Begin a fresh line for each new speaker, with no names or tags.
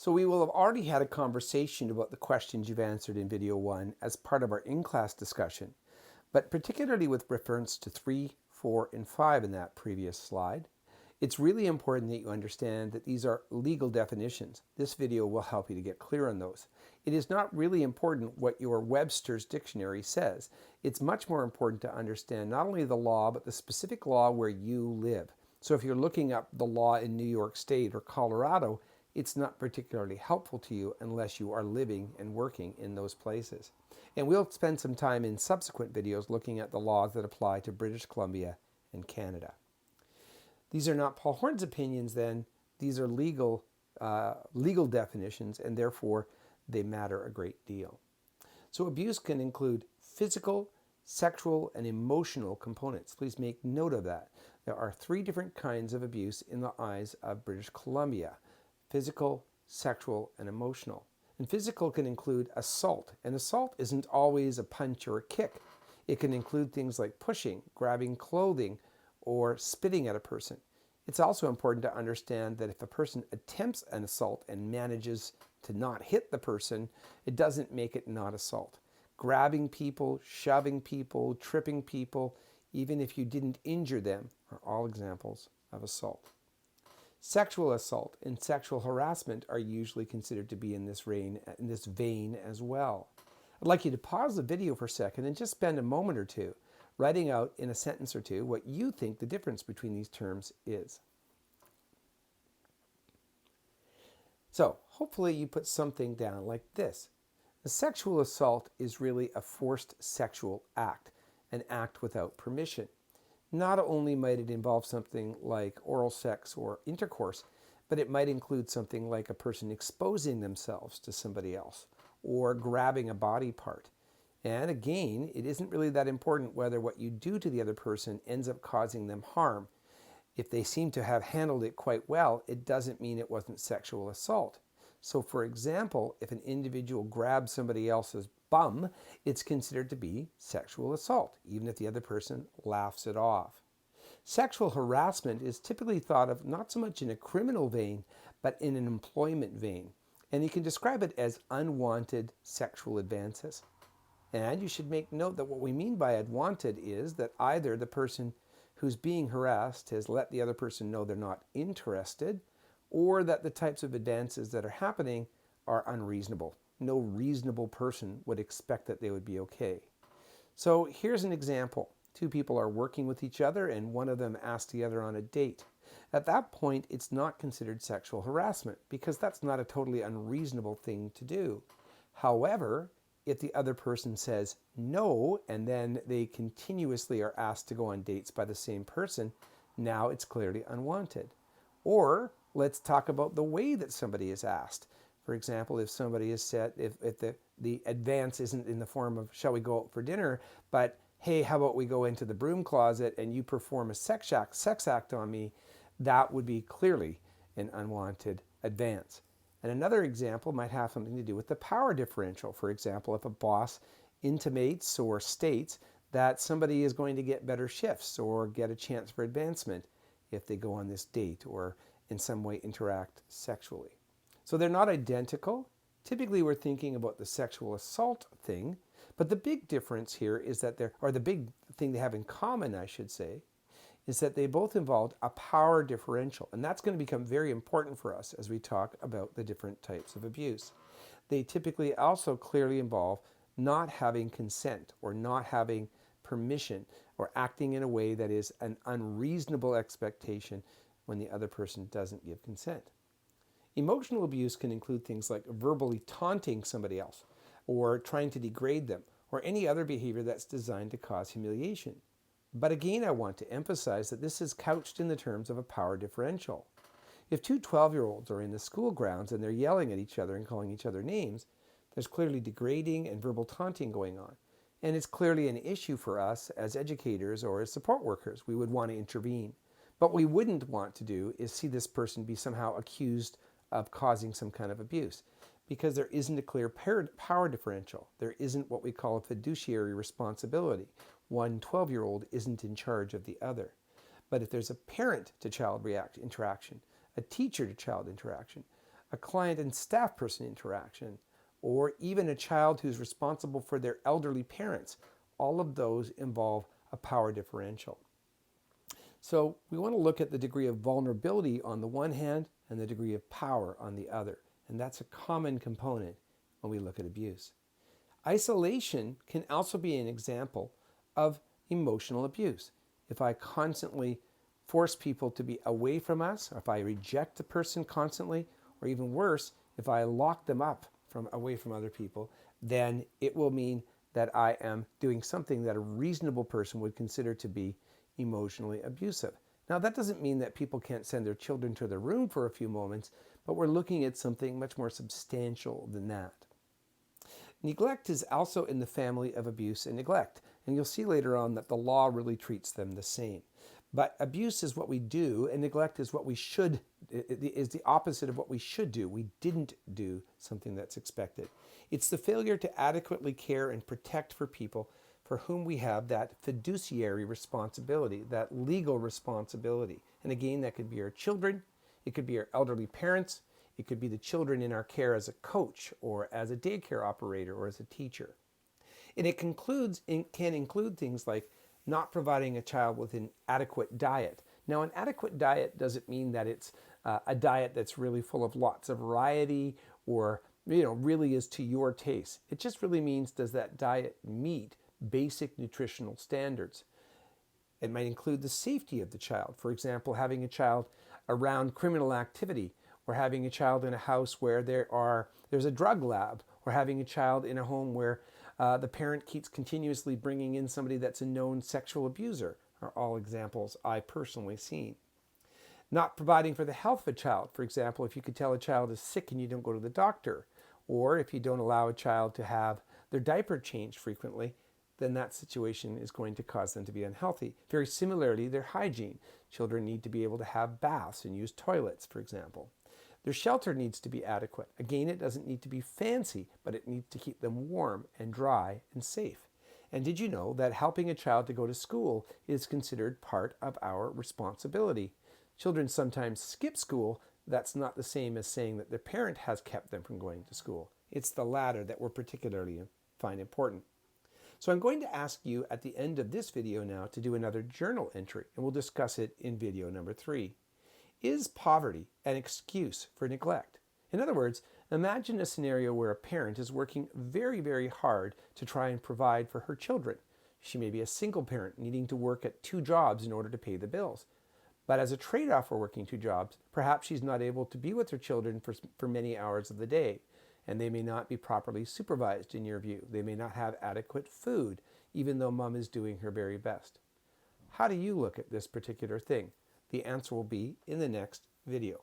So we will have already had a conversation about the questions you've answered in video 1 as part of our in-class discussion, but particularly with reference to 3, 4, and 5 in that previous slide. It's really important that you understand that these are legal definitions. This video will help you to get clear on those. It is not really important what your Webster's dictionary says. It's much more important to understand not only the law, but the specific law where you live. So if you're looking up the law in New York State or Colorado, it's not particularly helpful to you unless you are living and working in those places. And we'll spend some time in subsequent videos looking at the laws that apply to British Columbia and Canada. These are not Paul Horn's opinions then, these are legal definitions, and therefore they matter a great deal. So abuse can include physical, sexual, and emotional components. Please make note of that. There are 3 different kinds of abuse in the eyes of British Columbia: physical, sexual, and emotional. And physical can include assault, and assault isn't always a punch or a kick. It can include things like pushing, grabbing clothing, or spitting at a person. It's also important to understand that if a person attempts an assault and manages to not hit the person, it doesn't make it not assault. Grabbing people, shoving people, tripping people, even if you didn't injure them, are all examples of assault. Sexual assault and sexual harassment are usually considered to be in this vein as well. I'd like you to pause the video for a second and just spend a moment or two writing out in a sentence or two what you think the difference between these terms is. So, hopefully you put something down like this. A sexual assault is really a forced sexual act, an act without permission. Not only might it involve something like oral sex or intercourse, but it might include something like a person exposing themselves to somebody else or grabbing a body part. And again, it isn't really that important whether what you do to the other person ends up causing them harm. If they seem to have handled it quite well, it doesn't mean it wasn't sexual assault. So for example, if an individual grabs somebody else's bum, it's considered to be sexual assault, even if the other person laughs it off. Sexual harassment is typically thought of not so much in a criminal vein, but in an employment vein. And you can describe it as unwanted sexual advances. And you should make note that what we mean by unwanted is that either the person who's being harassed has let the other person know they're not interested, or that the types of advances that are happening are unreasonable. No reasonable person would expect that they would be okay. So here's an example. 2 people are working with each other and one of them asks the other on a date. At that point, it's not considered sexual harassment because that's not a totally unreasonable thing to do. However, if the other person says no, and then they continuously are asked to go on dates by the same person, now it's clearly unwanted. Or let's talk about the way that somebody is asked. For example, if somebody is said, if the advance isn't in the form of, shall we go out for dinner, but hey, how about we go into the broom closet and you perform a sex act on me, that would be clearly an unwanted advance. And another example might have something to do with the power differential. For example, if a boss intimates or states that somebody is going to get better shifts or get a chance for advancement if they go on this date or in some way interact sexually. So they're not identical. Typically we're thinking about the sexual assault thing, but the big difference here is that the big thing they have in common, I should say, is that they both involved a power differential. And that's going to become very important for us as we talk about the different types of abuse. They typically also clearly involve not having consent or not having permission or acting in a way that is an unreasonable expectation when the other person doesn't give consent. Emotional abuse can include things like verbally taunting somebody else or trying to degrade them or any other behavior that's designed to cause humiliation. But again, I want to emphasize that this is couched in the terms of a power differential. If 2 12-year-olds are in the school grounds and they're yelling at each other and calling each other names, there's clearly degrading and verbal taunting going on. And it's clearly an issue for us as educators or as support workers. We would want to intervene. But what we wouldn't want to do is see this person be somehow accused of causing some kind of abuse, because there isn't a clear power differential. There isn't what we call a fiduciary responsibility. One 12-year-old isn't in charge of the other. But if there's a parent-to-child interaction, a teacher-to-child interaction, a client and staff person interaction, or even a child who's responsible for their elderly parents. All of those involve a power differential. So we want to look at the degree of vulnerability on the one hand and the degree of power on the other. And that's a common component when we look at abuse. Isolation can also be an example of emotional abuse. If I constantly force people to be away from us, or if I reject the person constantly, or even worse, if I lock them up away from other people, then it will mean that I am doing something that a reasonable person would consider to be emotionally abusive. Now, that doesn't mean that people can't send their children to their room for a few moments, but we're looking at something much more substantial than that. Neglect is also in the family of abuse and neglect, and you'll see later on that the law really treats them the same. But abuse is what we do, and neglect is what we should, is the opposite of what we should do. We didn't do something that's expected. It's the failure to adequately care and protect for people for whom we have that fiduciary responsibility, that legal responsibility. And again, that could be our children, it could be our elderly parents, it could be the children in our care as a coach or as a daycare operator or as a teacher. And it can include things like not providing a child with an adequate diet. Now, an adequate diet doesn't mean that it's a diet that's really full of lots of variety or really is to your taste. It just really means, does that diet meet basic nutritional standards? It might include the safety of the child. For example, having a child around criminal activity, or having a child in a house where there's a drug lab, or having a child in a home where the parent keeps continuously bringing in somebody that's a known sexual abuser, are all examples I personally seen. Not providing for the health of a child. For example, if you could tell a child is sick and you don't go to the doctor, or if you don't allow a child to have their diaper changed frequently, then that situation is going to cause them to be unhealthy. Very similarly, their hygiene. Children need to be able to have baths and use toilets, for example. Their shelter needs to be adequate. Again, it doesn't need to be fancy, but it needs to keep them warm and dry and safe. And did you know that helping a child to go to school is considered part of our responsibility? Children sometimes skip school. That's not the same as saying that their parent has kept them from going to school. It's the latter that we're particularly find important. So I'm going to ask you at the end of this video now to do another journal entry, and we'll discuss it in video number 3. Is poverty an excuse for neglect? In other words, imagine a scenario where a parent is working very, very hard to try and provide for her children. She may be a single parent needing to work at 2 jobs in order to pay the bills. But as a trade-off for working 2 jobs, perhaps she's not able to be with her children for many hours of the day, and they may not be properly supervised in your view. They may not have adequate food, even though mom is doing her very best. How do you look at this particular thing? The answer will be in the next video.